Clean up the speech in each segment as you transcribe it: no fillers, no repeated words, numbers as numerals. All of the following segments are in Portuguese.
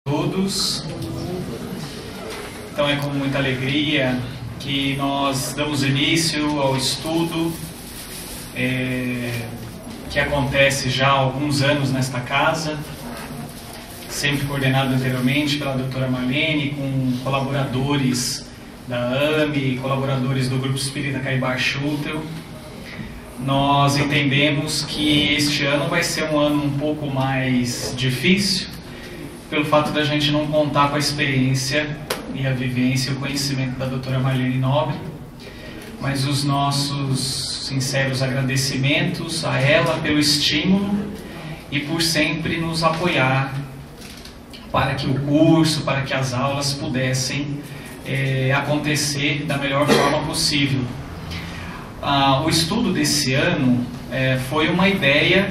Todos. Então é com muita alegria que nós damos início ao estudo que acontece já há alguns anos nesta casa, sempre coordenado anteriormente pela doutora Marlene, com colaboradores da AME, colaboradores do Grupo Espírita Caibar Schutel. Nós entendemos que este ano vai ser um ano um pouco mais difícil, pelo fato da gente não contar com a experiência e a vivência e o conhecimento da doutora Marlene Nobre, mas os nossos sinceros agradecimentos a ela pelo estímulo e por sempre nos apoiar para que o curso, para que as aulas pudessem acontecer da melhor forma possível. O estudo desse ano foi uma ideia,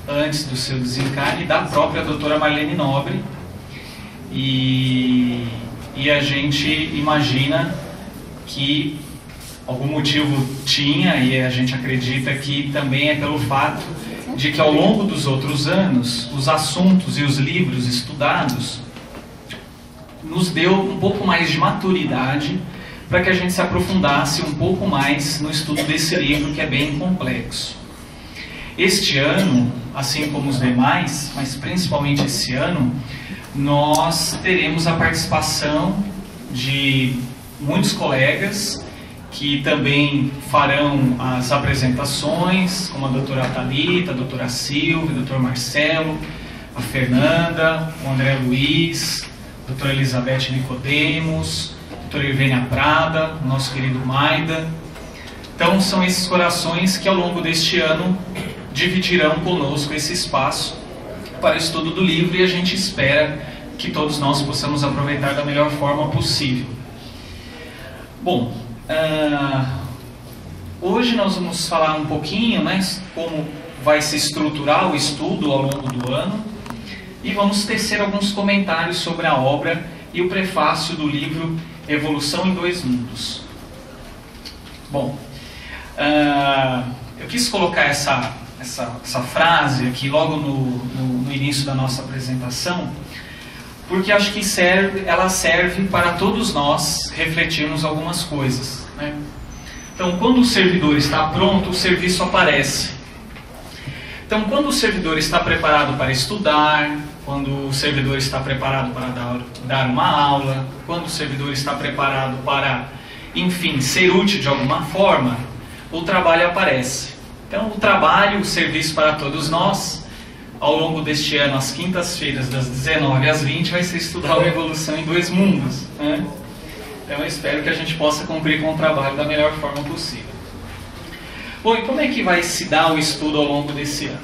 antes do seu desencarne, da própria doutora Marlene Nobre, e a gente imagina que algum motivo tinha, e a gente acredita que também é pelo fato de que ao longo dos outros anos, os assuntos e os livros estudados nos deu um pouco mais de maturidade para que a gente se aprofundasse um pouco mais no estudo desse livro, que é bem complexo. Este ano, assim como os demais, mas principalmente esse ano, nós teremos a participação de muitos colegas que também farão as apresentações, como a doutora Thalita, a doutora Silvia, o doutor Marcelo, a Fernanda, o André Luiz, a doutora Elizabeth Nicodemos, a doutora Irvênia Prada, o nosso querido Maida. Então são esses corações que ao longo deste ano dividirão conosco esse espaço para o estudo do livro, e a gente espera que todos nós possamos aproveitar da melhor forma possível. Bom, hoje nós vamos falar um pouquinho, como vai se estruturar o estudo ao longo do ano, e vamos tecer alguns comentários sobre a obra e o prefácio do livro Evolução em Dois Mundos. Bom, eu quis colocar essa frase aqui logo no início da nossa apresentação, porque acho que ela serve para todos nós refletirmos algumas coisas, né? Então, quando o servidor está pronto, o serviço aparece. Então, quando o servidor está preparado para estudar, quando o servidor está preparado para dar uma aula, quando o servidor está preparado para, enfim, ser útil de alguma forma, o trabalho aparece. Então, o trabalho, o serviço para todos nós, ao longo deste ano, às quintas-feiras, das 19 às 20, vai ser estudar a Evolução em Dois Mundos, né? Então, eu espero que a gente possa cumprir com o trabalho da melhor forma possível. Bom, e como é que vai se dar o estudo ao longo desse ano?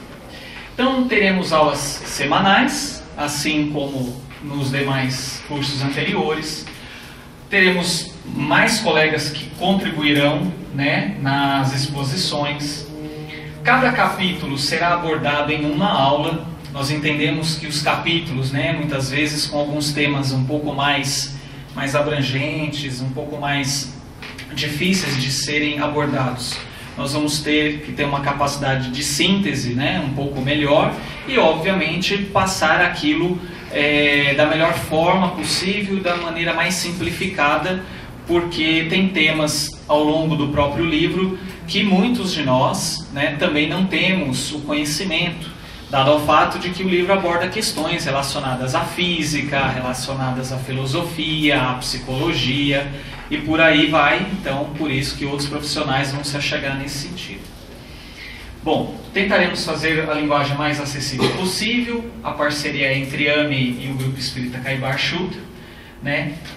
Então, teremos aulas semanais, assim como nos demais cursos anteriores. Teremos mais colegas que contribuirão, nas exposições. Cada capítulo será abordado em uma aula. Nós entendemos que os capítulos, muitas vezes com alguns temas um pouco mais abrangentes, um pouco mais difíceis de serem abordados, nós vamos ter que ter uma capacidade de síntese, um pouco melhor, e obviamente passar aquilo da melhor forma possível, da maneira mais simplificada, porque tem temas ao longo do próprio livro que muitos de nós também não temos o conhecimento, dado ao fato de que o livro aborda questões relacionadas à física, relacionadas à filosofia, à psicologia, e por aí vai. Então, por isso que outros profissionais vão se achegar nesse sentido. Bom, tentaremos fazer a linguagem mais acessível possível, a parceria entre AME e o Grupo Espírita Caibar Schutel,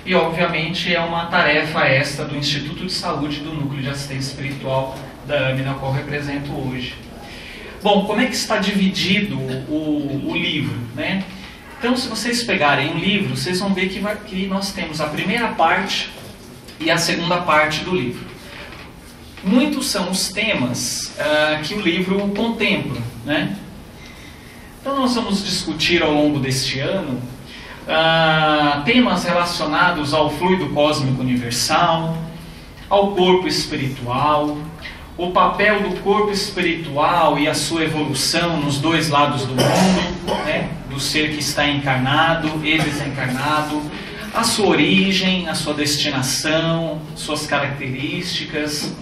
e obviamente é uma tarefa esta do Instituto de Saúde do Núcleo de Assistência Espiritual da AME, na qual represento hoje. Bom, como é que está dividido o livro, Então, se vocês pegarem um livro, vocês vão ver que nós temos a primeira parte e a segunda parte do livro. Muitos são os temas que o livro contempla, Então, nós vamos discutir ao longo deste ano temas relacionados ao fluido cósmico universal, ao corpo espiritual, o papel do corpo espiritual e a sua evolução nos dois lados do mundo, do ser que está encarnado e desencarnado, a sua origem, a sua destinação, suas características,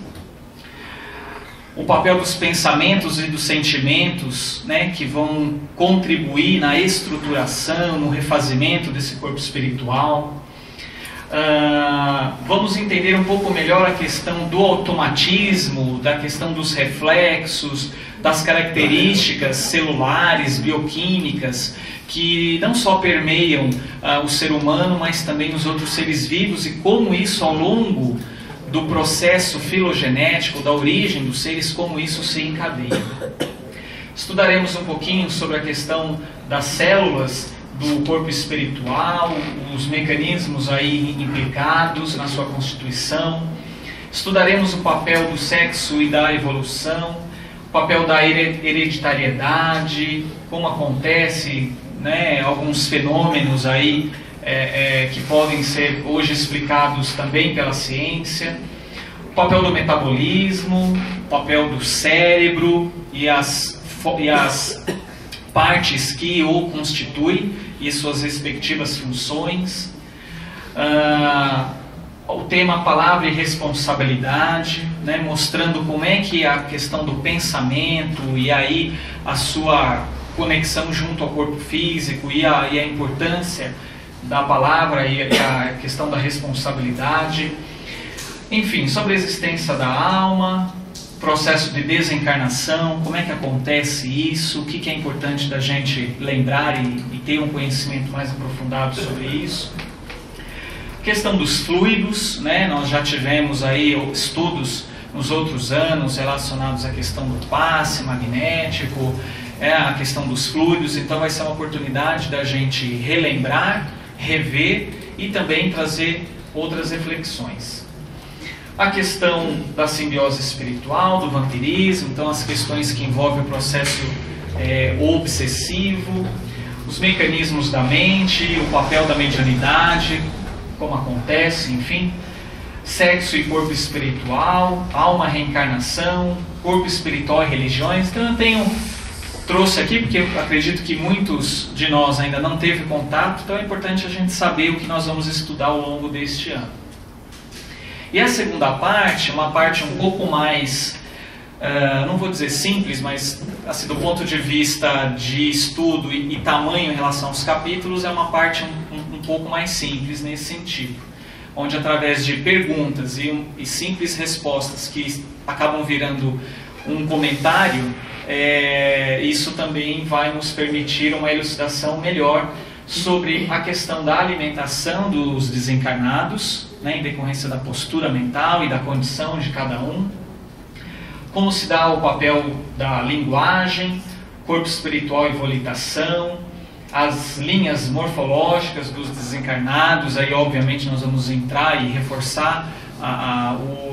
o papel dos pensamentos e dos sentimentos, né, que vão contribuir na estruturação, no refazimento desse corpo espiritual. Vamos entender um pouco melhor a questão do automatismo, da questão dos reflexos, das características celulares, bioquímicas, que não só permeiam o ser humano, mas também os outros seres vivos, e como isso, ao longo do processo filogenético, da origem dos seres, como isso se encadeia. Estudaremos um pouquinho sobre a questão das células do corpo espiritual, os mecanismos aí implicados na sua constituição. Estudaremos o papel do sexo e da evolução, o papel da hereditariedade, como acontece, né, alguns fenômenos aí que podem ser hoje explicados também pela ciência, o papel do metabolismo, o papel do cérebro e as partes que o constituem e suas respectivas funções. O tema palavra e responsabilidade, né, mostrando como é que a questão do pensamento e aí a sua conexão junto ao corpo físico e a importância da palavra e a questão da responsabilidade. Enfim, sobre a existência da alma, processo de desencarnação, como é que acontece isso, o que é importante da gente lembrar e ter um conhecimento mais aprofundado sobre isso. Questão dos fluidos, né? Nós já tivemos aí estudos nos outros anos relacionados à questão do passe magnético, a questão dos fluidos, então vai ser uma oportunidade da gente relembrar, rever e também trazer outras reflexões. A questão da simbiose espiritual, do vampirismo, então as questões que envolvem o processo obsessivo, os mecanismos da mente, o papel da mediunidade, como acontece, enfim, sexo e corpo espiritual, alma, reencarnação, corpo espiritual e religiões. Então eu trouxe aqui porque eu acredito que muitos de nós ainda não teve contato, então é importante a gente saber o que nós vamos estudar ao longo deste ano. E a segunda parte, uma parte um pouco mais, não vou dizer simples, mas assim, do ponto de vista de estudo e tamanho em relação aos capítulos, é uma parte um pouco mais simples nesse sentido, onde através de perguntas e simples respostas que acabam virando um comentário, isso também vai nos permitir uma elucidação melhor sobre a questão da alimentação dos desencarnados, né, em decorrência da postura mental e da condição de cada um, como se dá o papel da linguagem, corpo espiritual e volitação, as linhas morfológicas dos desencarnados. Aí obviamente nós vamos entrar e reforçar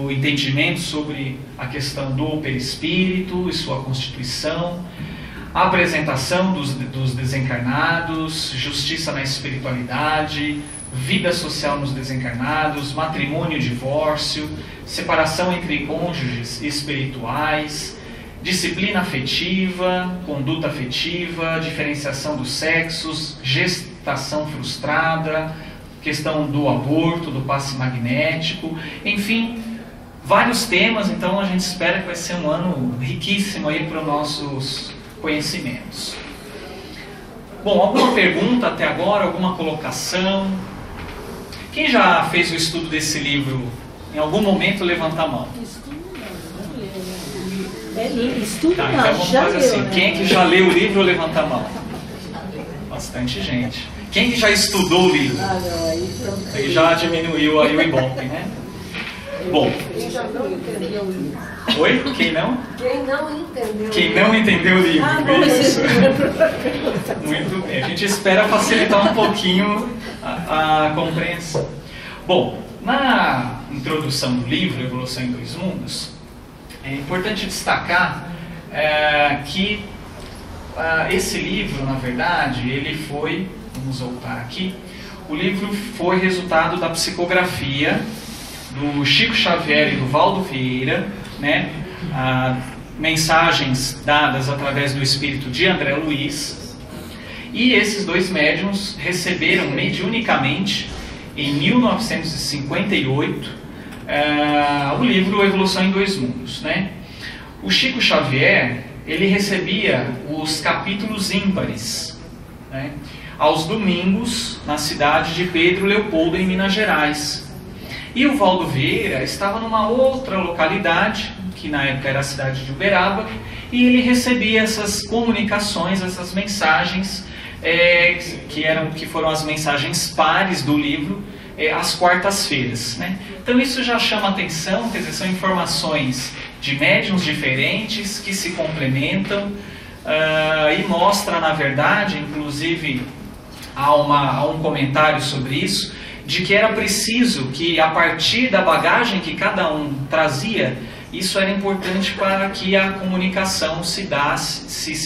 o entendimento sobre a questão do perispírito e sua constituição, a apresentação dos desencarnados, justiça na espiritualidade, vida social nos desencarnados, matrimônio e divórcio, separação entre cônjuges espirituais, disciplina afetiva, conduta afetiva, diferenciação dos sexos, gestação frustrada, questão do aborto, do passe magnético, enfim, vários temas. Então a gente espera que vai ser um ano riquíssimo aí para os nossos conhecimentos. Bom, alguma pergunta até agora, alguma colocação? Quem já fez o estudo desse livro em algum momento, levanta a mão. Estudo tá, não, então vamos já fazer leu, assim, né? quem é que já leu o livro, levanta a mão. Bastante gente. Quem que já estudou o livro? Aí já diminuiu aí o Ibope, né? Bom. Quem já não entendeu o livro. Oi? Quem não? Quem não entendeu. Quem não entendeu o livro. Isso. Muito bem. A gente espera facilitar um pouquinho a compreensão. Bom, na introdução do livro, Evolução em Dois Mundos, é importante destacar que esse livro, na verdade, ele foi, vamos voltar aqui, o livro foi resultado da psicografia do Chico Xavier e do Valdo Vieira, né? Mensagens dadas através do espírito de André Luiz, E esses dois médiuns receberam mediunicamente, em 1958, o livro Evolução em Dois Mundos, né? O Chico Xavier, ele recebia os capítulos ímpares, né, aos domingos, na cidade de Pedro Leopoldo, em Minas Gerais. E o Valdo Vieira estava numa outra localidade, que na época era a cidade de Uberaba, e ele recebia essas comunicações, essas mensagens, que foram as mensagens pares do livro, às quartas-feiras, né? Então isso já chama atenção, quer dizer, são informações de médiuns diferentes que se complementam, e mostra, na verdade, inclusive há um comentário sobre isso, de que era preciso que, a partir da bagagem que cada um trazia, isso era importante para que a comunicação se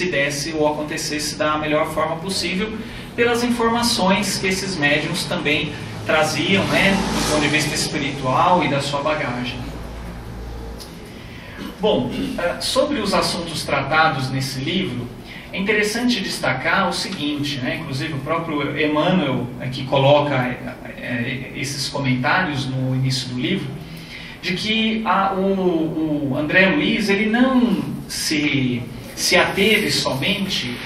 desse ou acontecesse da melhor forma possível, pelas informações que esses médiuns também traziam, né, do ponto de vista espiritual e da sua bagagem. Bom, sobre os assuntos tratados nesse livro, é interessante destacar o seguinte, né, inclusive o próprio Emmanuel que coloca esses comentários no início do livro, de que o André Luiz, ele não se ateve somente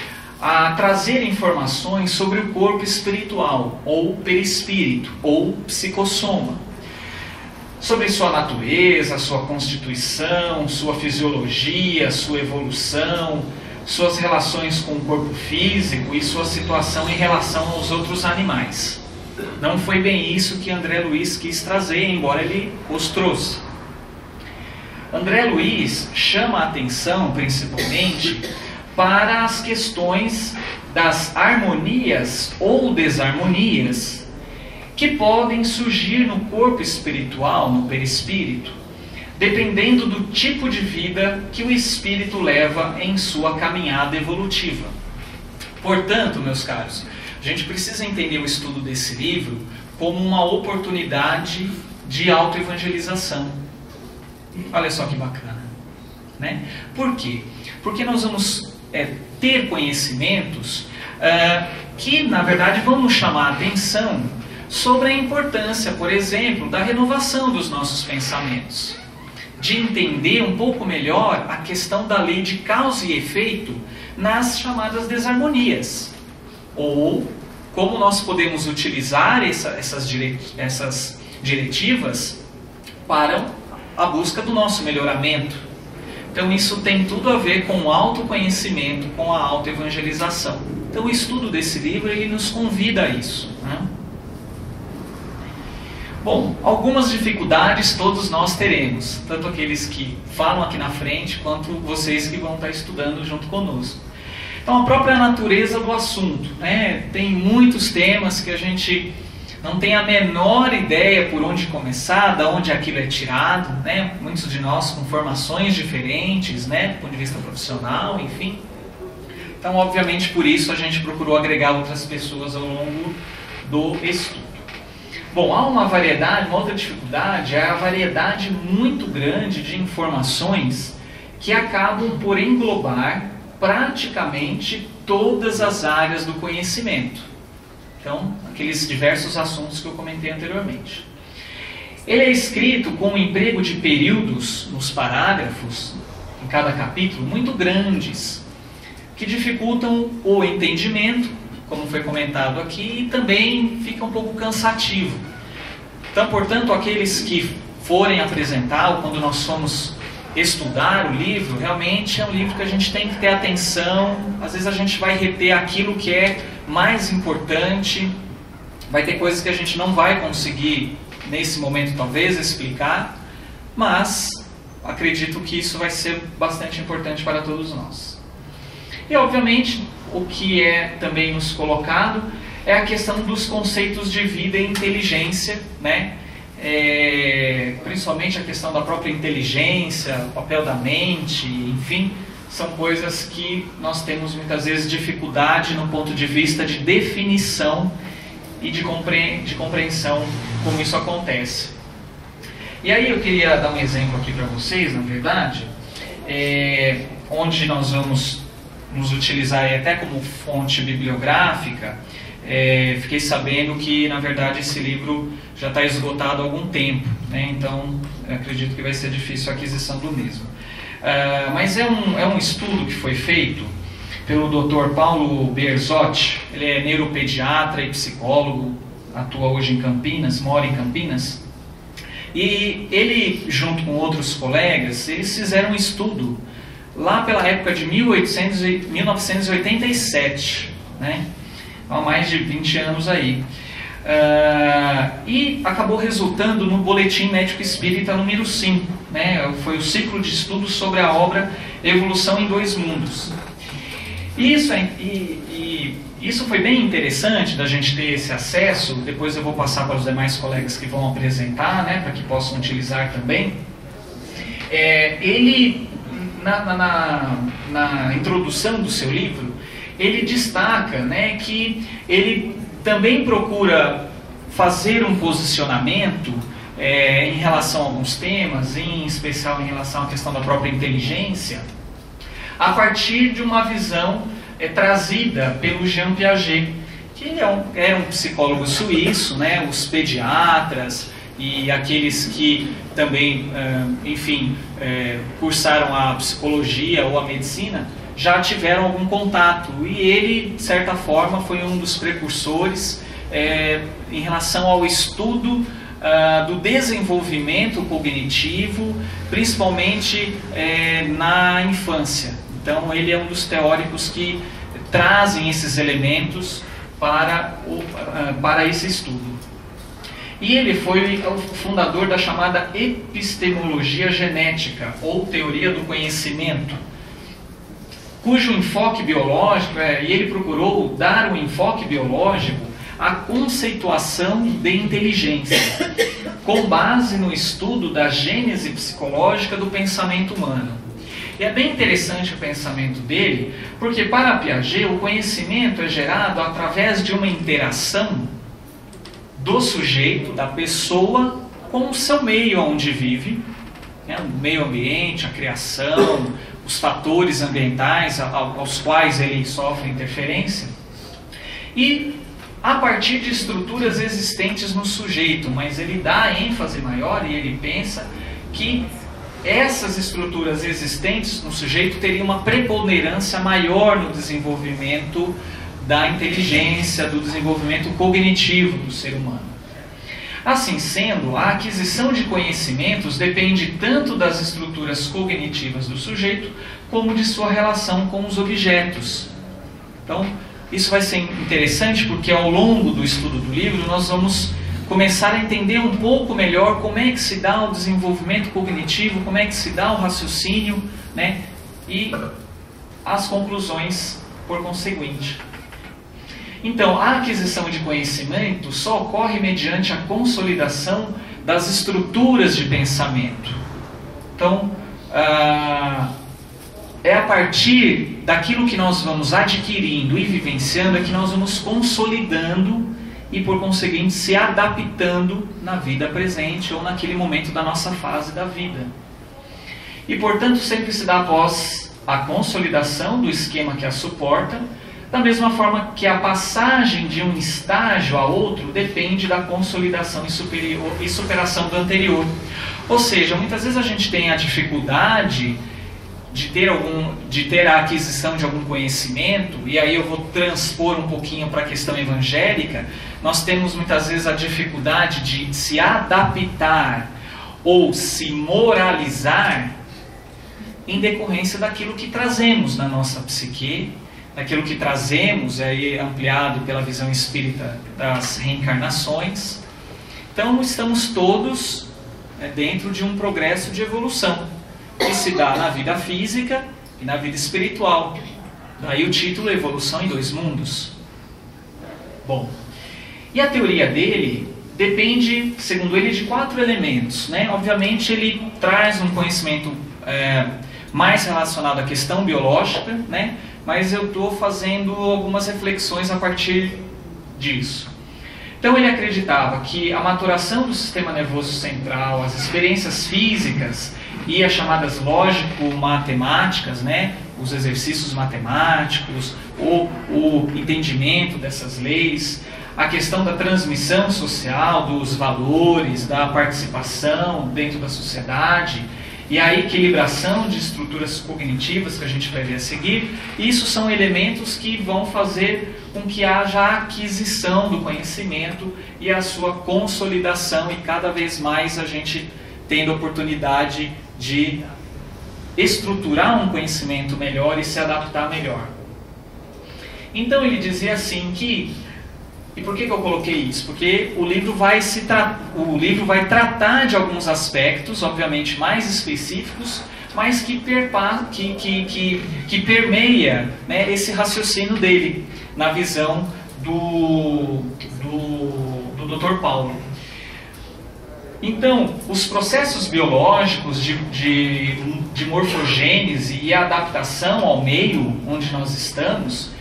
a trazer informações sobre o corpo espiritual, ou perispírito, ou psicossoma, sobre sua natureza, sua constituição, sua fisiologia, sua evolução, suas relações com o corpo físico e sua situação em relação aos outros animais. Não foi bem isso que André Luiz quis trazer, embora ele os trouxe. André Luiz chama a atenção, principalmente, para as questões das harmonias ou desarmonias que podem surgir no corpo espiritual, no perispírito, dependendo do tipo de vida que o espírito leva em sua caminhada evolutiva. Portanto, meus caros, a gente precisa entender o estudo desse livro como uma oportunidade de autoevangelização. Olha só que bacana, né? Por quê? Porque nós vamos ter conhecimentos que, na verdade, vão nos chamar a atenção sobre a importância, por exemplo, da renovação dos nossos pensamentos, de entender um pouco melhor a questão da lei de causa e efeito nas chamadas desarmonias, ou como nós podemos utilizar essas diretivas para a busca do nosso melhoramento. Então isso tem tudo a ver com o autoconhecimento, com a autoevangelização. Então o estudo desse livro, ele nos convida a isso, né? Bom, algumas dificuldades todos nós teremos, tanto aqueles que falam aqui na frente, quanto vocês que vão estar estudando junto conosco. Então, a própria natureza do assunto, né? Tem muitos temas que a gente não tem a menor ideia por onde começar, de onde aquilo é tirado, né? Muitos de nós com formações diferentes, né? Do ponto de vista profissional, enfim. Então, obviamente, por isso a gente procurou agregar outras pessoas ao longo do estudo. Bom, há uma outra dificuldade é a variedade muito grande de informações que acabam por englobar praticamente todas as áreas do conhecimento. Então, aqueles diversos assuntos que eu comentei anteriormente. Ele é escrito com o emprego de períodos nos parágrafos, em cada capítulo, muito grandes, que dificultam o entendimento, como foi comentado aqui, e também fica um pouco cansativo. Então, portanto, aqueles que forem apresentar, ou quando nós formos estudar o livro, realmente é um livro que a gente tem que ter atenção. Às vezes a gente vai reter aquilo que é mais importante, vai ter coisas que a gente não vai conseguir, nesse momento talvez, explicar, mas acredito que isso vai ser bastante importante para todos nós. E, obviamente, o que é também nos colocado é a questão dos conceitos de vida e inteligência, né? Principalmente a questão da própria inteligência, o papel da mente, enfim, são coisas que nós temos muitas vezes dificuldade no ponto de vista de definição e de compreensão como isso acontece. E aí eu queria dar um exemplo aqui para vocês, na verdade, onde nós vamos nos utilizar até como fonte bibliográfica, fiquei sabendo que, na verdade, esse livro já está esgotado há algum tempo, né? Então, acredito que vai ser difícil a aquisição do mesmo. Mas é um estudo que foi feito pelo Dr. Paulo Berzotti. Ele é neuropediatra e psicólogo, atua hoje em Campinas, mora em Campinas. E ele, junto com outros colegas, eles fizeram um estudo lá pela época de 1987, né? Há mais de 20 anos aí. E acabou resultando no Boletim Médico Espírita número 5, né? Foi o ciclo de estudos sobre a obra Evolução em Dois Mundos. Isso foi bem interessante da gente ter esse acesso. Depois eu vou passar para os demais colegas que vão apresentar, né, para que possam utilizar também. Ele, na introdução do seu livro, ele destaca, né, que ele também procura fazer um posicionamento em relação a alguns temas, em especial em relação à questão da própria inteligência, a partir de uma visão trazida pelo Jean Piaget, que era um psicólogo suíço, né? Os pediatras e aqueles que também, cursaram a psicologia ou a medicina, já tiveram algum contato. E ele, de certa forma, foi um dos precursores em relação ao estudo do desenvolvimento cognitivo, principalmente na infância. Então, ele é um dos teóricos que trazem esses elementos para esse estudo. E ele foi o fundador da chamada epistemologia genética, ou teoria do conhecimento, cujo enfoque biológico, e ele procurou dar um enfoque biológico à conceituação de inteligência, com base no estudo da gênese psicológica do pensamento humano. E é bem interessante o pensamento dele, porque para Piaget o conhecimento é gerado através de uma interação do sujeito, da pessoa, com o seu meio onde vive, né, o meio ambiente, a criação, os fatores ambientais aos quais ele sofre interferência, e a partir de estruturas existentes no sujeito, mas ele dá ênfase maior e ele pensa que essas estruturas existentes no sujeito teriam uma preponderância maior no desenvolvimento da inteligência, do desenvolvimento cognitivo do ser humano. Assim sendo, a aquisição de conhecimentos depende tanto das estruturas cognitivas do sujeito, como de sua relação com os objetos. Então, isso vai ser interessante porque ao longo do estudo do livro nós vamos começar a entender um pouco melhor como é que se dá o desenvolvimento cognitivo, como é que se dá o raciocínio, né? E as conclusões por conseguinte. Então, a aquisição de conhecimento só ocorre mediante a consolidação das estruturas de pensamento. Então, é a partir daquilo que nós vamos adquirindo e vivenciando é que nós vamos consolidando e, por conseguinte, se adaptando na vida presente ou naquele momento da nossa fase da vida. E, portanto, sempre se dá após a consolidação do esquema que a suporta, da mesma forma que a passagem de um estágio a outro depende da consolidação e superação do anterior. Ou seja, muitas vezes a gente tem a dificuldade de ter a aquisição de algum conhecimento, e aí eu vou transpor um pouquinho para a questão evangélica. Nós temos muitas vezes a dificuldade de se adaptar ou se moralizar em decorrência daquilo que trazemos na nossa psique, daquilo que trazemos, aí ampliado pela visão espírita das reencarnações. Então estamos todos dentro de um progresso de evolução, que se dá na vida física e na vida espiritual. Daí o título Evolução em Dois Mundos. Bom, e a teoria dele depende, segundo ele, de 4 elementos, né? Obviamente ele traz um conhecimento mais relacionado à questão biológica, né? Mas eu estou fazendo algumas reflexões a partir disso. Então ele acreditava que a maturação do sistema nervoso central, as experiências físicas e as chamadas lógico-matemáticas, né, os exercícios matemáticos, o entendimento dessas leis, a questão da transmissão social, dos valores, da participação dentro da sociedade e a equilibração de estruturas cognitivas que a gente vai ver a seguir. Isso são elementos que vão fazer com que haja a aquisição do conhecimento e a sua consolidação, e cada vez mais a gente tendo a oportunidade de estruturar um conhecimento melhor e se adaptar melhor. Então ele dizia assim que, e por que eu coloquei isso? Porque o livro vai tratar de alguns aspectos, obviamente mais específicos, mas que permeia, né, esse raciocínio dele, na visão do Dr. Paulo. Então, os processos biológicos de morfogênese e adaptação ao meio onde nós estamos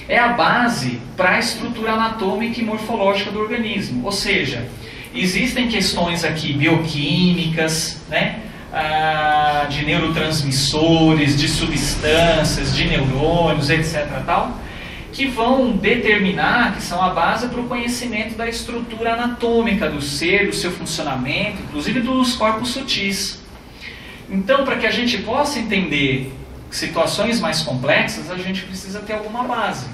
é a base para a estrutura anatômica e morfológica do organismo. Ou seja, existem questões aqui bioquímicas, né, de neurotransmissores, de substâncias, de neurônios, etc. tal, que vão determinar, que são a base para o conhecimento da estrutura anatômica do ser, do seu funcionamento, inclusive dos corpos sutis. Então, para que a gente possa entender situações mais complexas, a gente precisa ter alguma base.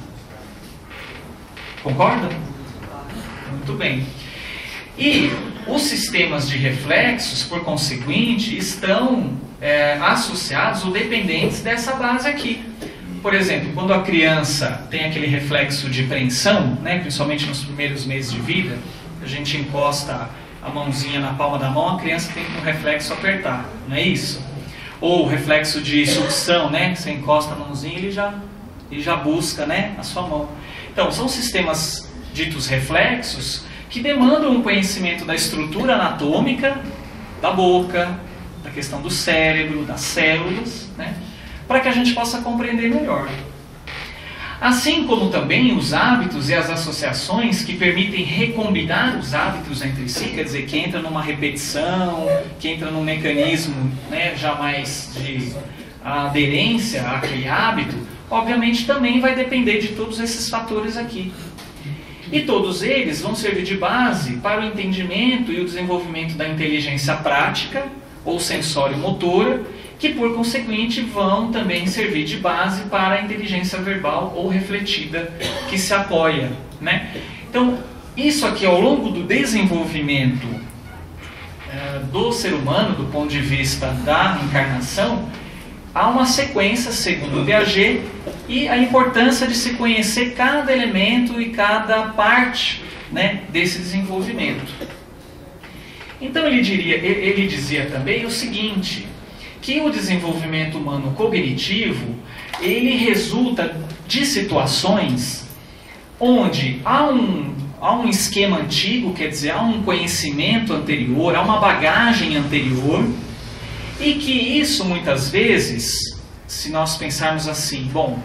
Concorda? Muito bem. E os sistemas de reflexos, por conseguinte, estão associados ou dependentes dessa base aqui. Por exemplo, quando a criança tem aquele reflexo de preensão, né, principalmente nos primeiros meses de vida, a gente encosta a mãozinha na palma da mão, a criança tem um reflexo apertar, não é isso? Ou o reflexo de sucção, né, você encosta a mãozinha e ele já busca, né, a sua mão. Então, são sistemas ditos reflexos que demandam um conhecimento da estrutura anatômica da boca, da questão do cérebro, das células, né, para que a gente possa compreender melhor. Assim como também os hábitos e as associações que permitem recombinar os hábitos entre si, quer dizer, que entra numa repetição, que entra num mecanismo, né, jamais de aderência àquele hábito, obviamente também vai depender de todos esses fatores aqui. E todos eles vão servir de base para o entendimento e o desenvolvimento da inteligência prática ou sensório-motora, que por conseguinte vão também servir de base para a inteligência verbal ou refletida que se apoia, né? Então, isso aqui ao longo do desenvolvimento do ser humano, do ponto de vista da encarnação, há uma sequência, segundo o Piaget, e a importância de se conhecer cada elemento e cada parte, né, desse desenvolvimento. Então ele dizia também o seguinte, que o desenvolvimento humano cognitivo, ele resulta de situações onde há um esquema antigo, quer dizer, há um conhecimento anterior, há uma bagagem anterior, e que isso muitas vezes, se nós pensarmos assim, bom,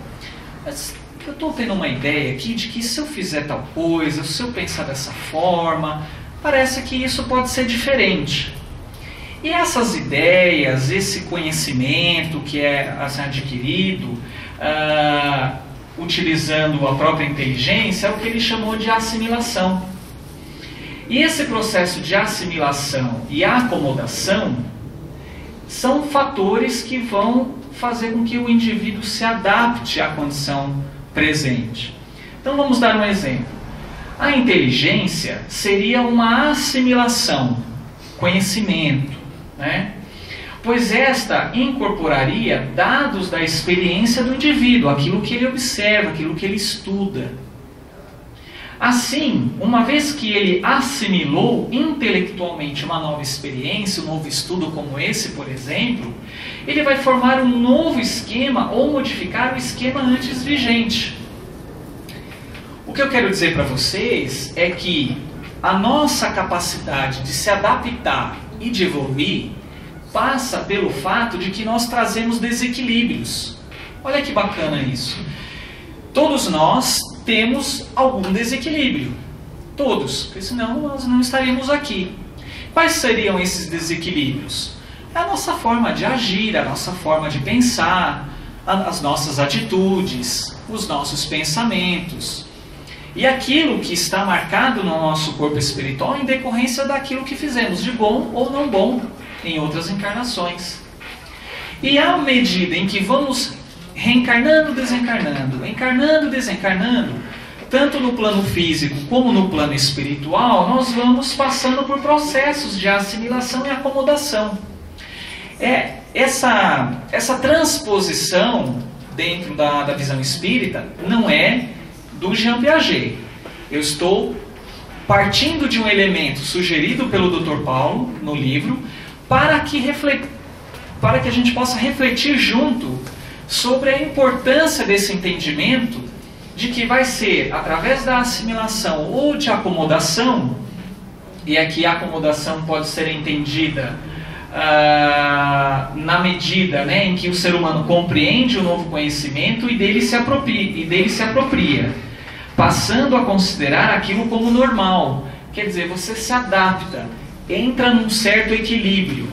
mas eu estou tendo uma ideia aqui de que se eu fizer tal coisa, se eu pensar dessa forma, parece que isso pode ser diferente. E essas ideias, esse conhecimento que é assim, adquirido, utilizando a própria inteligência, é o que ele chamou de assimilação. E esse processo de assimilação e acomodação são fatores que vão fazer com que o indivíduo se adapte à condição presente. Então vamos dar um exemplo. A inteligência seria uma assimilação, conhecimento, né? Pois esta incorporaria dados da experiência do indivíduo, aquilo que ele observa, aquilo que ele estuda. Assim, uma vez que ele assimilou intelectualmente uma nova experiência, um novo estudo como esse, por exemplo, ele vai formar um novo esquema ou modificar o esquema antes vigente. O que eu quero dizer para vocês é que a nossa capacidade de se adaptar e de evoluir passa pelo fato de que nós trazemos desequilíbrios. Olha que bacana isso. Todos nós temos algum desequilíbrio. Todos, porque senão nós não estaríamos aqui. Quais seriam esses desequilíbrios? É a nossa forma de agir, a nossa forma de pensar, as nossas atitudes, os nossos pensamentos. E aquilo que está marcado no nosso corpo espiritual em decorrência daquilo que fizemos, de bom ou não bom, em outras encarnações. E à medida em que vamos reencarnando, desencarnando, encarnando, desencarnando, tanto no plano físico como no plano espiritual, nós vamos passando por processos de assimilação e acomodação. Essa transposição dentro da visão espírita não é do Jean Piaget. Eu estou partindo de um elemento sugerido pelo Dr. Paulo no livro para que a gente possa refletir junto sobre a importância desse entendimento de que vai ser através da assimilação ou de acomodação, e aqui a acomodação pode ser entendida na medida, né, em que o ser humano compreende o novo conhecimento e dele se apropria, passando a considerar aquilo como normal. Quer dizer, você se adapta, entra num certo equilíbrio.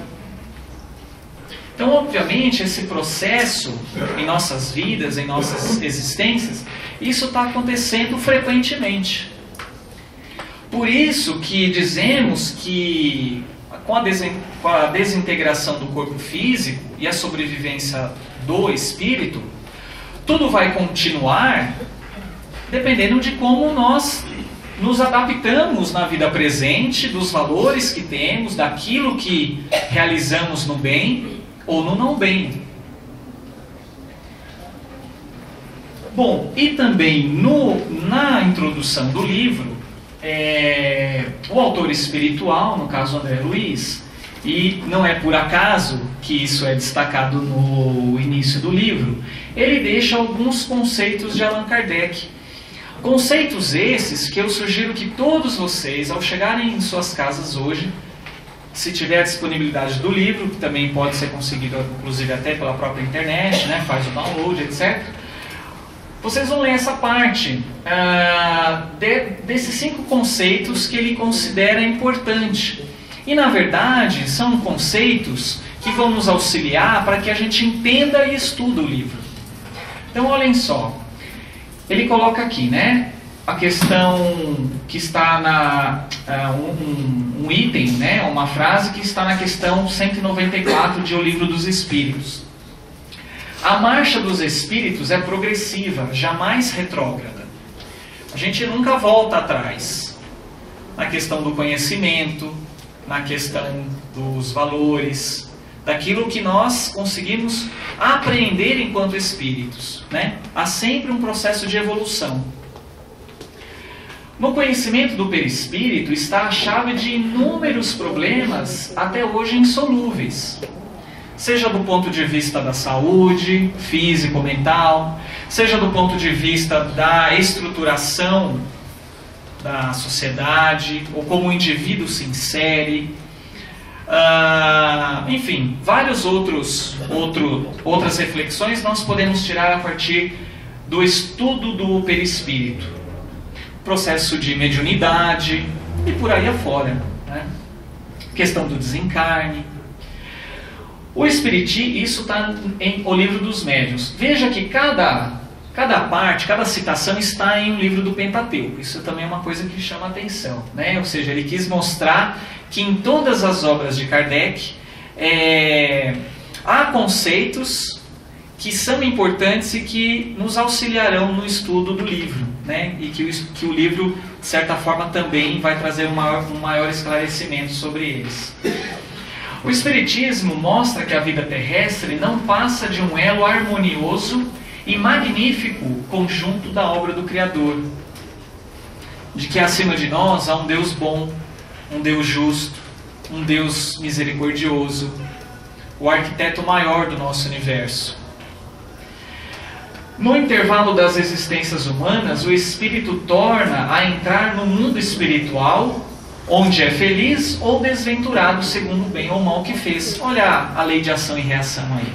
Então, obviamente, esse processo em nossas vidas, em nossas existências, isso está acontecendo frequentemente. Por isso que dizemos que com a desintegração do corpo físico e a sobrevivência do espírito, tudo vai continuar dependendo de como nós nos adaptamos na vida presente, dos valores que temos, daquilo que realizamos no bem ou no não bem. Bom, e também na introdução do livro, o autor espiritual, no caso André Luiz, e não é por acaso que isso é destacado no início do livro, ele deixa alguns conceitos de Allan Kardec. Conceitos esses que eu sugiro que todos vocês, ao chegarem em suas casas hoje, se tiver a disponibilidade do livro, que também pode ser conseguido inclusive até pela própria internet, né, faz o download, etc., vocês vão ler essa parte desses 5 conceitos que ele considera importante. E, na verdade, são conceitos que vão nos auxiliar para que a gente entenda e estude o livro. Então, olhem só. Ele coloca aqui, né, a questão que está um item, né, uma frase que está na questão 194 de O Livro dos Espíritos. A marcha dos espíritos é progressiva, jamais retrógrada. A gente nunca volta atrás na questão do conhecimento, na questão dos valores, daquilo que nós conseguimos apreender enquanto espíritos, né? Há sempre um processo de evolução. No conhecimento do perispírito está a chave de inúmeros problemas até hoje insolúveis. Seja do ponto de vista da saúde, físico-mental, seja do ponto de vista da estruturação da sociedade, ou como o indivíduo se insere, enfim, várias outras reflexões nós podemos tirar a partir do estudo do perispírito. Processo de mediunidade e por aí afora, né? Questão do desencarne. O Espiritismo, isso está em O Livro dos Médiuns. Veja que cada parte, cada citação está em um livro do Pentateuco. Isso também é uma coisa que chama a atenção, né? Ou seja, ele quis mostrar que em todas as obras de Kardec há conceitos que são importantes e que nos auxiliarão no estudo do livro, né? E que o livro, de certa forma, também vai trazer um maior esclarecimento sobre eles. O Espiritismo mostra que a vida terrestre não passa de um elo harmonioso e magnífico conjunto da obra do Criador. De que acima de nós há um Deus bom, um Deus justo, um Deus misericordioso, o arquiteto maior do nosso universo. No intervalo das existências humanas, o espírito torna a entrar no mundo espiritual, onde é feliz ou desventurado segundo o bem ou mal que fez. Olha a lei de ação e reação aí.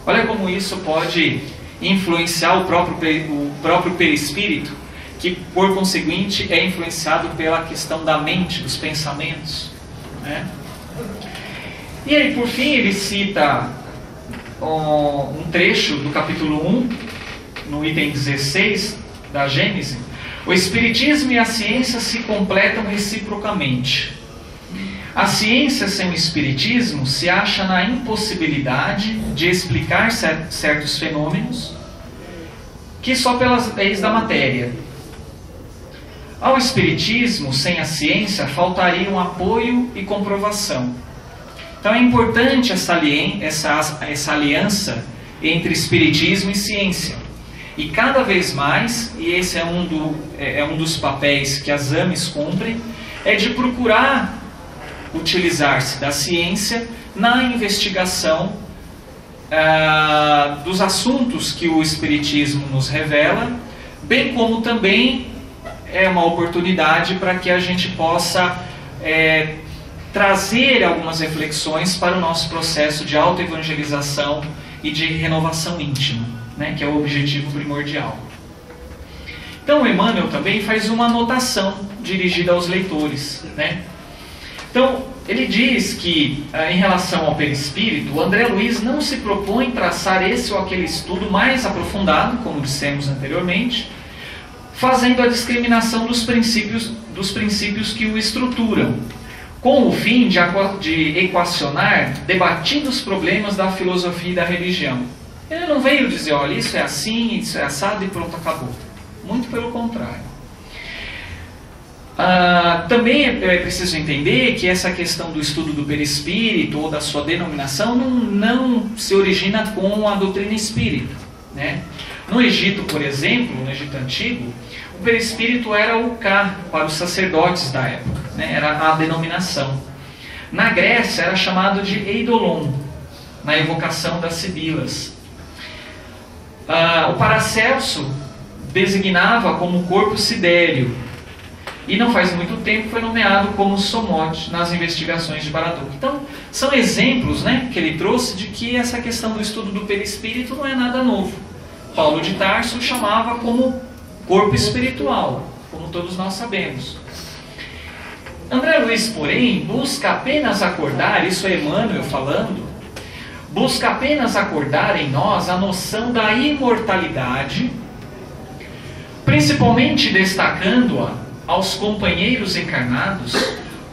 Olha como isso pode influenciar o próprio perispírito, que por conseguinte é influenciado pela questão da mente, dos pensamentos, né? E aí, por fim, ele cita um trecho do capítulo 1, no item 16 da Gênesis. O Espiritismo e a ciência se completam reciprocamente. A ciência sem o Espiritismo se acha na impossibilidade de explicar certos fenômenos que só pelas leis da matéria. Ao Espiritismo, sem a ciência, faltariam apoio e comprovação. Então é importante essa aliança entre Espiritismo e ciência. E cada vez mais, e esse é um dos papéis que as AMES cumprem, é de procurar utilizar-se da ciência na investigação dos assuntos que o Espiritismo nos revela, bem como também é uma oportunidade para que a gente possa trazer algumas reflexões para o nosso processo de autoevangelização e de renovação íntima, né, que é o objetivo primordial. Então, Emmanuel também faz uma anotação dirigida aos leitores, né? Então, ele diz que, em relação ao perispírito, o André Luiz não se propõe traçar esse ou aquele estudo mais aprofundado, como dissemos anteriormente, fazendo a discriminação dos princípios que o estruturam, com o fim de equacionar debatidos problemas da filosofia e da religião. Ele não veio dizer, olha, isso é assim, isso é assado e pronto, acabou. Muito pelo contrário. Também é preciso entender que essa questão do estudo do perispírito ou da sua denominação não se origina com a doutrina espírita, né? No Egito, por exemplo, no Egito Antigo, o perispírito era o Ka para os sacerdotes da época, né? Era a denominação. Na Grécia era chamado de Eidolon, na evocação das Sibilas. O Paracelso designava como corpo sidéreo, e não faz muito tempo foi nomeado como Somote nas investigações de Baraduc. Então, são exemplos, né, que ele trouxe de que essa questão do estudo do perispírito não é nada novo. Paulo de Tarso chamava como corpo espiritual, como todos nós sabemos. André Luiz, porém, busca apenas acordar, isso é Emmanuel falando, busca apenas acordar em nós a noção da imortalidade, principalmente destacando-a aos companheiros encarnados,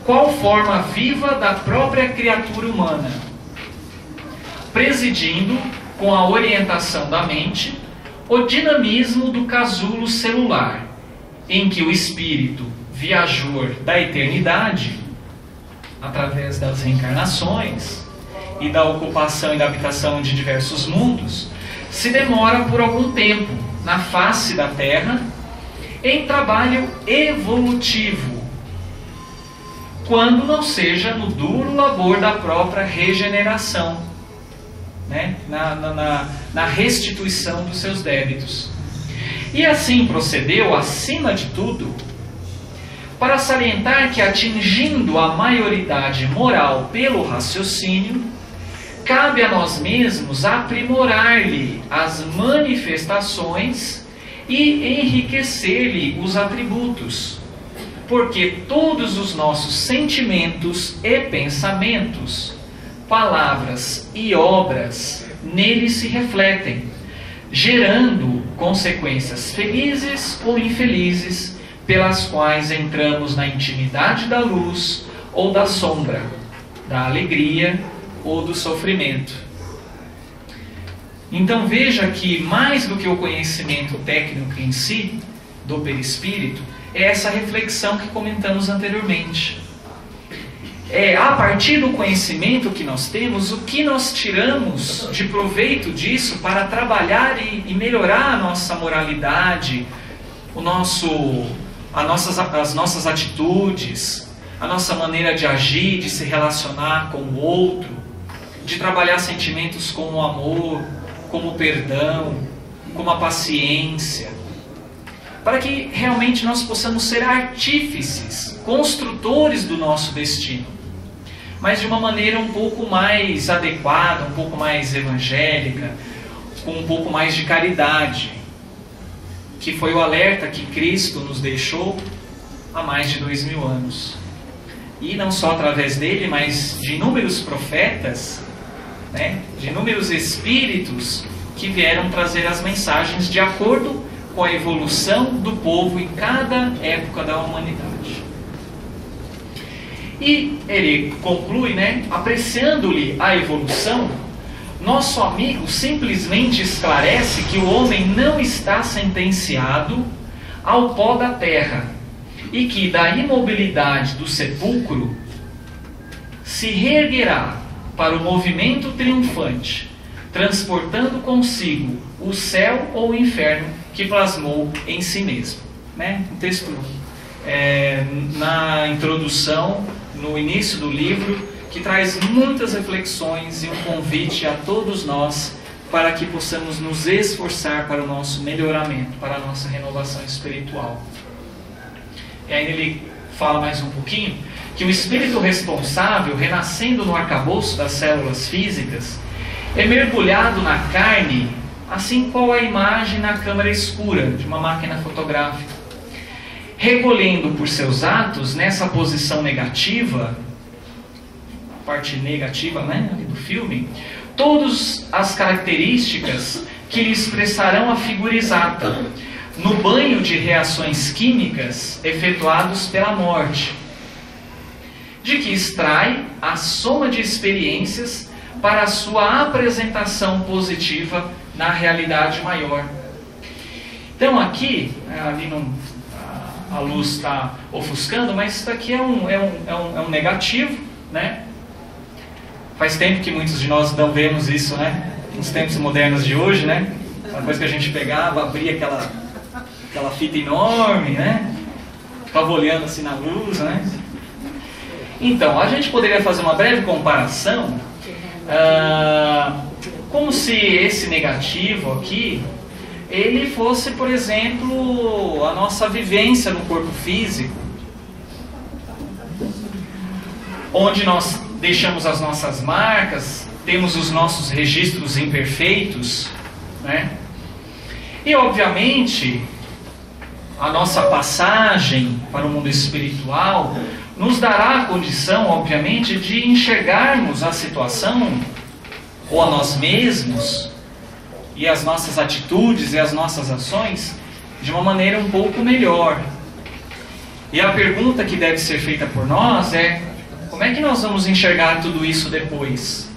qual forma viva da própria criatura humana, presidindo, com a orientação da mente, o dinamismo do casulo celular, em que o espírito viajor da eternidade, através das reencarnações e da ocupação e da habitação de diversos mundos, se demora por algum tempo na face da Terra, em trabalho evolutivo, quando não seja no duro labor da própria regeneração, né? na restituição dos seus débitos. E assim procedeu, acima de tudo, para salientar que, atingindo a maioridade moral pelo raciocínio, cabe a nós mesmos aprimorar-lhe as manifestações e enriquecer-lhe os atributos, porque todos os nossos sentimentos e pensamentos, palavras e obras nele se refletem, gerando consequências felizes ou infelizes, pelas quais entramos na intimidade da luz ou da sombra, da alegria ou do sofrimento. Então veja que, mais do que o conhecimento técnico em si, do perispírito, é essa reflexão que comentamos anteriormente. É a partir do conhecimento que nós temos, o que nós tiramos de proveito disso para trabalhar e melhorar a nossa moralidade, as nossas atitudes, a nossa maneira de agir, de se relacionar com o outro, de trabalhar sentimentos como o amor, como o perdão, como a paciência, para que realmente nós possamos ser artífices, construtores do nosso destino, mas de uma maneira um pouco mais adequada, um pouco mais evangélica, com um pouco mais de caridade, que foi o alerta que Cristo nos deixou há mais de 2000 anos. E não só através dele, mas de inúmeros profetas né, de inúmeros espíritos que vieram trazer as mensagens de acordo com a evolução do povo em cada época da humanidade. E ele conclui, né, apreciando-lhe a evolução, nosso amigo simplesmente esclarece que o homem não está sentenciado ao pó da terra e que da imobilidade do sepulcro se reerguerá para o movimento triunfante, transportando consigo o céu ou o inferno que plasmou em si mesmo. Né? Um texto na introdução, no início do livro, que traz muitas reflexões e um convite a todos nós para que possamos nos esforçar para o nosso melhoramento, para a nossa renovação espiritual. E aí ele fala mais um pouquinho que o espírito responsável, renascendo no arcabouço das células físicas, é mergulhado na carne, assim qual a imagem na câmara escura de uma máquina fotográfica, recolhendo por seus atos nessa posição negativa, a parte negativa, né, do filme, todas as características que lhe expressarão a figura exata, no banho de reações químicas efetuados pela morte, de que extrai a soma de experiências para a sua apresentação positiva na realidade maior. Então aqui, ali não, a luz está ofuscando, mas isso aqui é um negativo, né? Faz tempo que muitos de nós não vemos isso, né? Nos tempos modernos de hoje, né? Uma coisa que a gente pegava, abria aquela fita enorme, né? Ficava olhando assim na luz, né? Então, a gente poderia fazer uma breve comparação, como se esse negativo aqui, ele fosse, por exemplo, a nossa vivência no corpo físico, onde nós deixamos as nossas marcas, temos os nossos registros imperfeitos, né? E, obviamente, a nossa passagem para o mundo espiritual nos dará a condição, obviamente, de enxergarmos a situação, ou a nós mesmos, e as nossas atitudes e as nossas ações, de uma maneira um pouco melhor. E a pergunta que deve ser feita por nós é: como é que nós vamos enxergar tudo isso depois?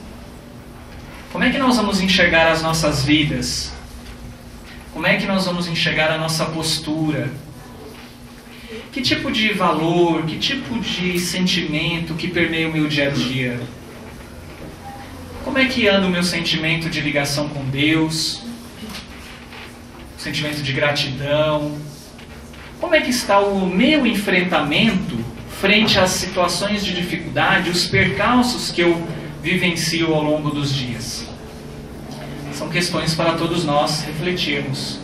Como é que nós vamos enxergar as nossas vidas? Como é que nós vamos enxergar a nossa postura? Que tipo de valor, que tipo de sentimento que permeia o meu dia a dia? Como é que anda o meu sentimento de ligação com Deus? O sentimento de gratidão? Como é que está o meu enfrentamento frente às situações de dificuldade, os percalços que eu vivencio ao longo dos dias? São questões para todos nós refletirmos.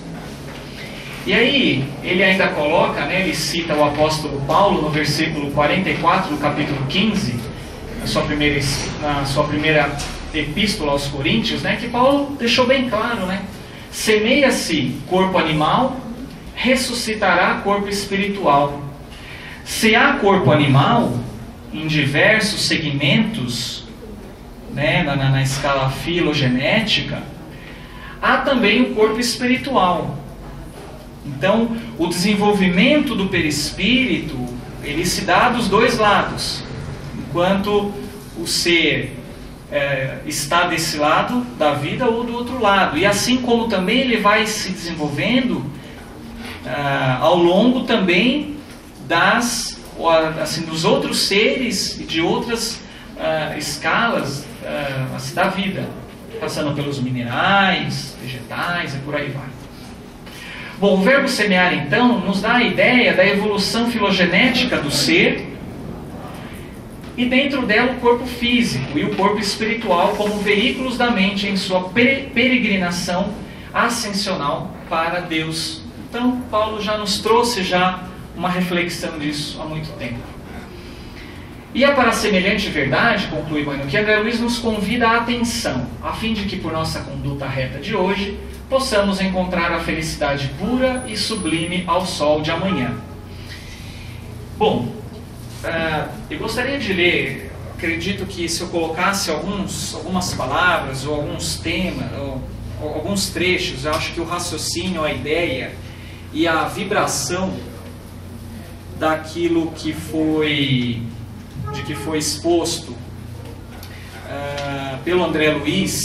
E aí, ele ainda coloca, né, ele cita o apóstolo Paulo no versículo 44 do capítulo 15, na sua primeira epístola aos Coríntios, né, que Paulo deixou bem claro, né? Semeia-se corpo animal, ressuscitará corpo espiritual. Se há corpo animal, em diversos segmentos, né, na escala filogenética, há também o corpo espiritual. Então, o desenvolvimento do perispírito, ele se dá dos dois lados. Enquanto o ser está desse lado da vida ou do outro lado. E assim como também ele vai se desenvolvendo ao longo também dos outros seres e de outras escalas da vida. Passando pelos minerais, vegetais e por aí vai. Bom, o verbo semear, então, nos dá a ideia da evolução filogenética do ser e dentro dela o corpo físico e o corpo espiritual como veículos da mente em sua peregrinação ascensional para Deus. Então, Paulo já nos trouxe uma reflexão disso há muito tempo. E é para semelhante verdade, conclui Bueno, que André Luiz nos convida à atenção, a fim de que por nossa conduta reta de hoje possamos encontrar a felicidade pura e sublime ao sol de amanhã. Bom, eu gostaria de ler acredito que se eu colocasse algumas palavras ou alguns temas, ou alguns trechos, eu acho que o raciocínio, a ideia e a vibração daquilo que foi exposto pelo André Luiz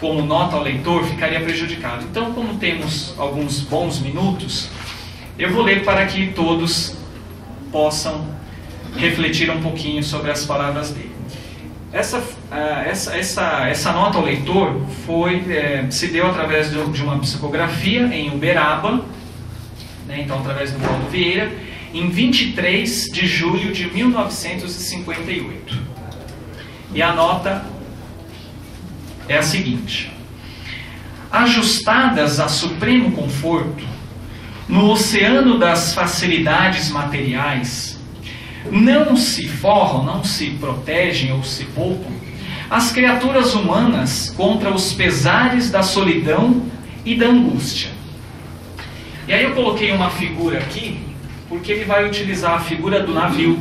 como nota ao leitor ficaria prejudicado. Então, como temos alguns bons minutos, eu vou ler para que todos possam refletir um pouquinho sobre as palavras dele. Essa nota ao leitor se deu através de uma psicografia em Uberaba, né, então através do Waldo Vieira, em 23 de julho de 1958. E a nota é a seguinte: ajustadas a supremo conforto, no oceano das facilidades materiais, não se forram, não se protegem ou se poupam as criaturas humanas contra os pesares da solidão e da angústia. E aí eu coloquei uma figura aqui, porque ele vai utilizar a figura do navio,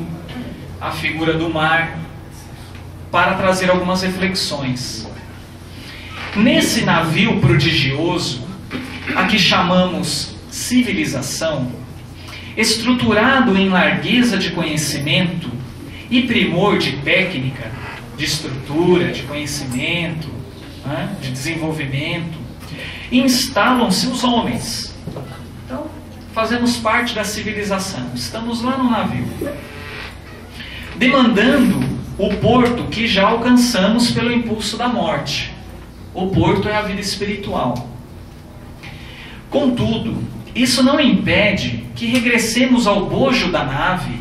a figura do mar, para trazer algumas reflexões. Nesse navio prodigioso, a que chamamos civilização, estruturado em largueza de conhecimento e primor de técnica, de estrutura, de conhecimento, de desenvolvimento, instalam-se os homens. Então, fazemos parte da civilização, estamos lá no navio, demandando o porto que já alcançamos pelo impulso da morte. O porto é a vida espiritual. Contudo, isso não impede que regressemos ao bojo da nave,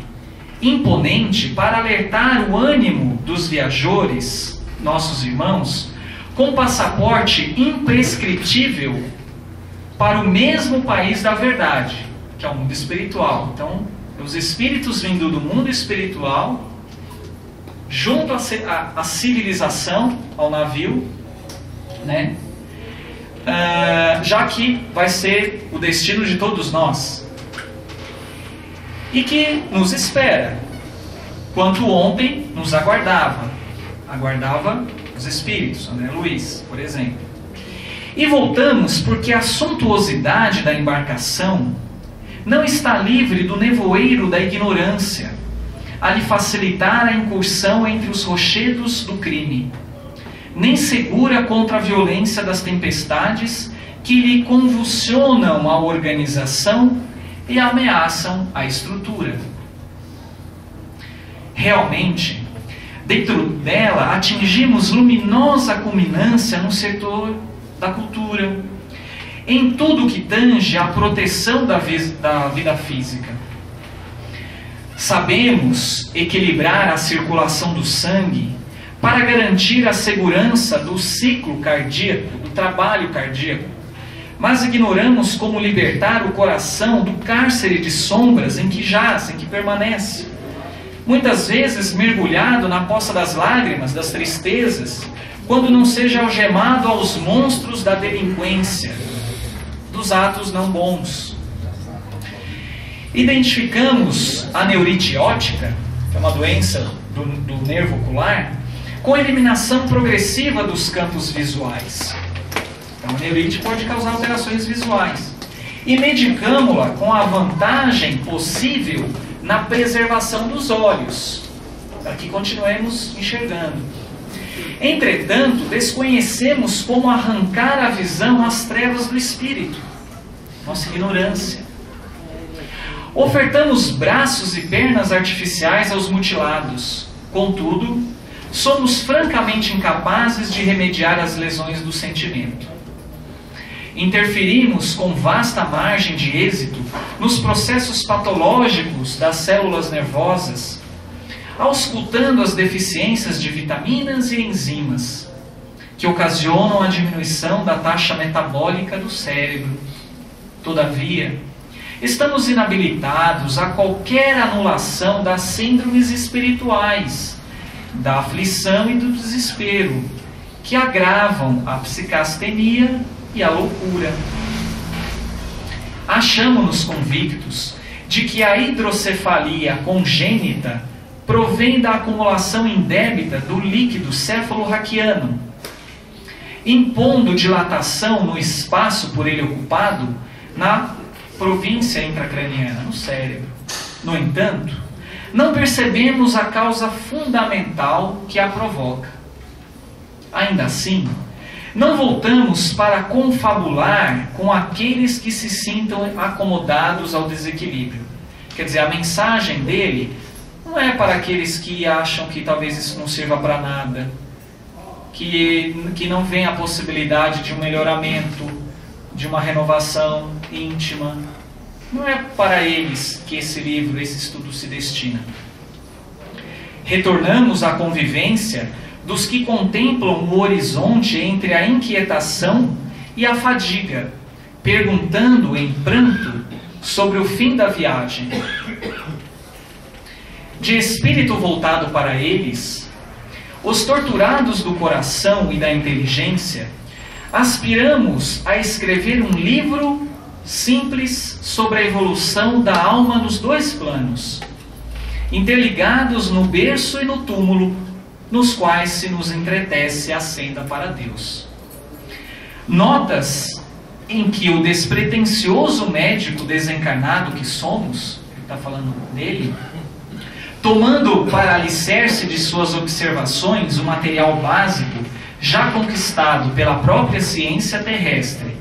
imponente, para alertar o ânimo dos viajores, nossos irmãos, com passaporte imprescritível para o mesmo país da verdade, que é o mundo espiritual. Então, os espíritos vindo do mundo espiritual, junto à civilização, ao navio, né? Já que vai ser o destino de todos nós. E que nos espera, quanto ontem nos aguardava os espíritos, André Luiz, por exemplo. E voltamos porque a suntuosidade da embarcação não está livre do nevoeiro da ignorância, a lhe facilitar a incursão entre os rochedos do crime, nem segura contra a violência das tempestades que lhe convulsionam a organização e ameaçam a estrutura. Realmente, dentro dela atingimos luminosa culminância no setor da cultura, em tudo que tange à proteção da vida física. Sabemos equilibrar a circulação do sangue para garantir a segurança do ciclo cardíaco, do trabalho cardíaco, mas ignoramos como libertar o coração do cárcere de sombras em que jaz, em que permanece, muitas vezes mergulhado na poça das lágrimas, das tristezas, quando não seja algemado aos monstros da delinquência, dos atos não bons. Identificamos a neurite óptica, que é uma doença do nervo ocular, com a eliminação progressiva dos campos visuais. Então, a neurite pode causar alterações visuais. E medicamos-la com a vantagem possível na preservação dos olhos, para que continuemos enxergando. Entretanto, desconhecemos como arrancar a visão às trevas do espírito, nossa ignorância. Ofertamos braços e pernas artificiais aos mutilados. Contudo, somos francamente incapazes de remediar as lesões do sentimento. Interferimos com vasta margem de êxito nos processos patológicos das células nervosas, auscultando as deficiências de vitaminas e enzimas, que ocasionam a diminuição da taxa metabólica do cérebro. Todavia, estamos inabilitados a qualquer anulação das síndromes espirituais, da aflição e do desespero, que agravam a psicastenia e a loucura. Achamo-nos convictos de que a hidrocefalia congênita provém da acumulação indébita do líquido céfalo-raquiano, impondo dilatação no espaço por ele ocupado na província intracraniana, no cérebro. No entanto, não percebemos a causa fundamental que a provoca. Ainda assim, não voltamos para confabular com aqueles que se sintam acomodados ao desequilíbrio. Quer dizer, a mensagem dele não é para aqueles que acham que talvez isso não sirva para nada, que não vem a possibilidade de um melhoramento, de uma renovação íntima. Não é para eles que esse livro, esse estudo se destina. Retornamos à convivência dos que contemplam o horizonte entre a inquietação e a fadiga, perguntando em pranto sobre o fim da viagem. De espírito voltado para eles, os torturados do coração e da inteligência, aspiramos a escrever um livro simples sobre a evolução da alma nos dois planos, interligados no berço e no túmulo, nos quais se nos entretece a senda para Deus. Notas em que o despretensioso médico desencarnado que somos, ele está falando dele, tomando para alicerce de suas observações o material básico já conquistado pela própria ciência terrestre,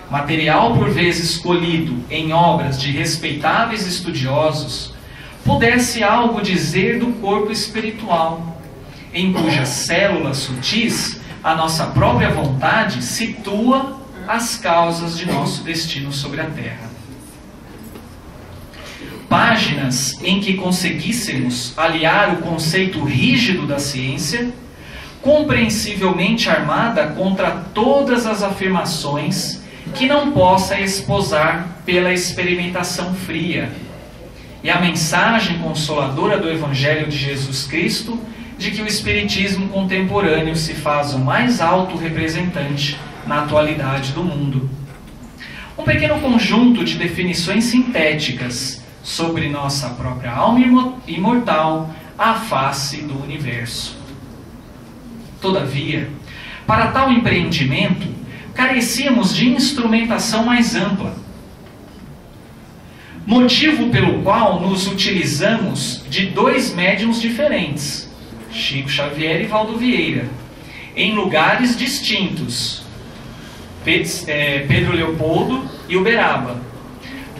material por vezes colhido em obras de respeitáveis estudiosos, pudesse algo dizer do corpo espiritual, em cujas células sutis a nossa própria vontade situa as causas de nosso destino sobre a Terra. Páginas em que conseguíssemos aliar o conceito rígido da ciência, compreensivelmente armada contra todas as afirmações que não possa esposar pela experimentação fria, e a mensagem consoladora do Evangelho de Jesus Cristo, de que o Espiritismo contemporâneo se faz o mais alto representante na atualidade do mundo. Um pequeno conjunto de definições sintéticas sobre nossa própria alma imortal à face do universo. Todavia, para tal empreendimento, carecíamos de instrumentação mais ampla, motivo pelo qual nos utilizamos de dois médiuns diferentes, Chico Xavier e Valdo Vieira, em lugares distintos, Pedro Leopoldo e Uberaba,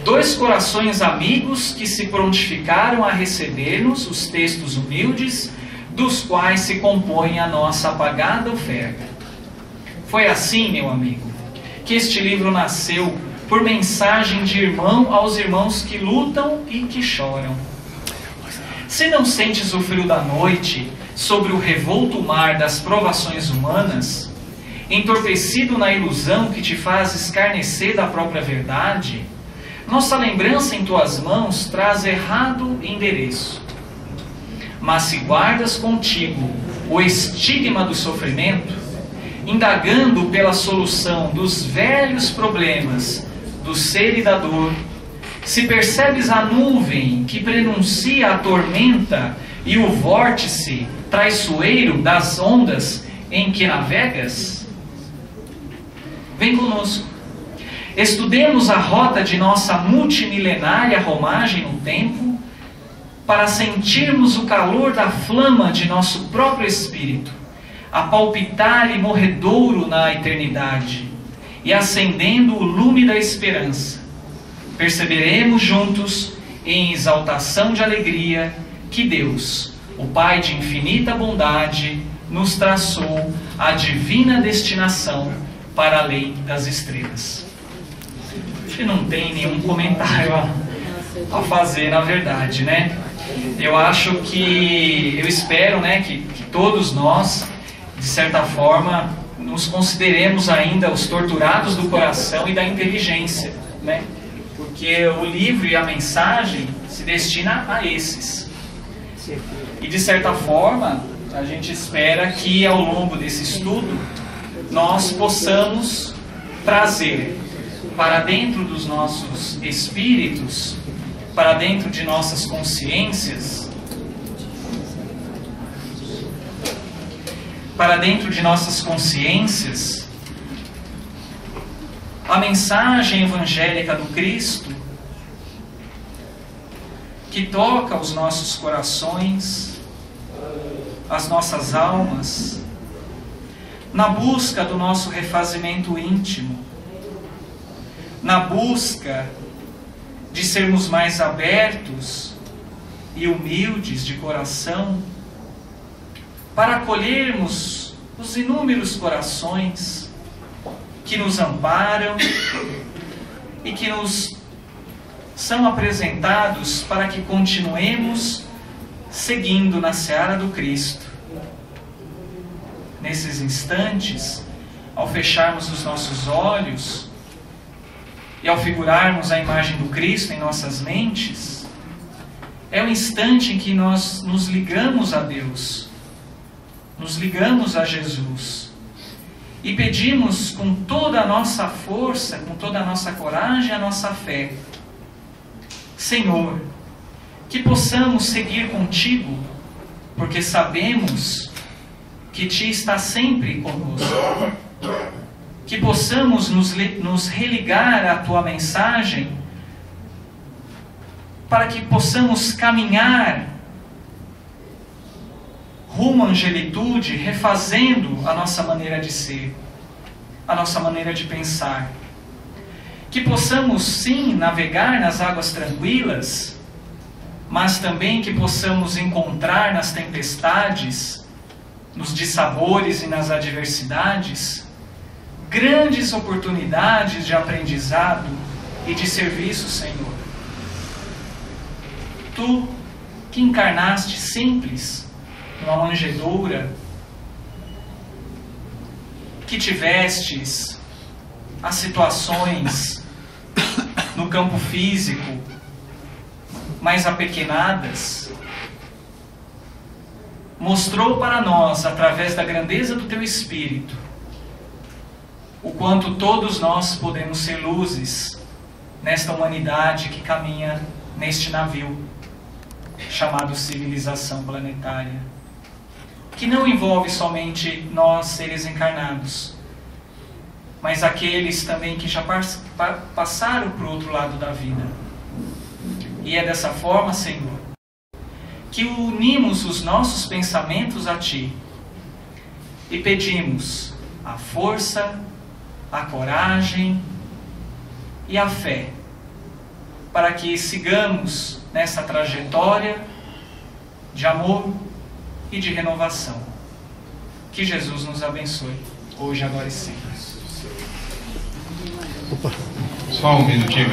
dois corações amigos que se prontificaram a receber-nos os textos humildes dos quais se compõe a nossa apagada oferta. Foi assim, meu amigo, que este livro nasceu por mensagem de irmão aos irmãos que lutam e que choram. Se não sentes o frio da noite sobre o revolto mar das provações humanas, entorpecido na ilusão que te faz escarnecer da própria verdade, nossa lembrança em tuas mãos traz errado endereço. Mas se guardas contigo o estigma do sofrimento, indagando pela solução dos velhos problemas do ser e da dor, se percebes a nuvem que prenuncia a tormenta e o vórtice traiçoeiro das ondas em que navegas, vem conosco. Estudemos a rota de nossa multimilenária romagem no tempo, para sentirmos o calor da flama de nosso próprio espírito, a palpitar e morredouro na eternidade, e acendendo o lume da esperança. Perceberemos juntos, em exaltação de alegria, que Deus, o Pai de infinita bondade, nos traçou a divina destinação para além das estrelas. Acho que não tem nenhum comentário a fazer, na verdade, né? Eu acho que, eu espero, né, que todos nós, de certa forma, nos consideremos ainda os torturados do coração e da inteligência, né? Porque o livro e a mensagem se destina a esses. E de certa forma, a gente espera que ao longo desse estudo nós possamos trazer para dentro dos nossos espíritos, para dentro de nossas consciências, para dentro de nossas consciências a mensagem evangélica do Cristo, que toca os nossos corações, as nossas almas, na busca do nosso refazimento íntimo, na busca de sermos mais abertos e humildes de coração, para acolhermos os inúmeros corações que nos amparam e que nos são apresentados para que continuemos seguindo na seara do Cristo. Nesses instantes, ao fecharmos os nossos olhos e ao figurarmos a imagem do Cristo em nossas mentes, é o instante em que nós nos ligamos a Deus, nos ligamos a Jesus e pedimos com toda a nossa força, com toda a nossa coragem, a nossa fé: Senhor, que possamos seguir contigo, porque sabemos que Ti está sempre conosco. Que possamos nos religar à Tua mensagem, para que possamos caminhar rumo à angelitude, refazendo a nossa maneira de ser, a nossa maneira de pensar. Que possamos sim navegar nas águas tranquilas, mas também que possamos encontrar nas tempestades, nos dissabores e nas adversidades, grandes oportunidades de aprendizado e de serviço, Senhor. Tu, que encarnaste simples numa manjedoura, que tivestes as situações no campo físico mais apequenadas, mostrou para nós, através da grandeza do Teu Espírito, o quanto todos nós podemos ser luzes nesta humanidade que caminha neste navio chamado civilização planetária, que não envolve somente nós, seres encarnados, mas aqueles também que já passaram para o outro lado da vida. E é dessa forma, Senhor, que unimos os nossos pensamentos a Ti e pedimos a força, a coragem e a fé, para que sigamos nessa trajetória de amor e de renovação. Que Jesus nos abençoe, hoje, agora e sempre. Só um minutinho.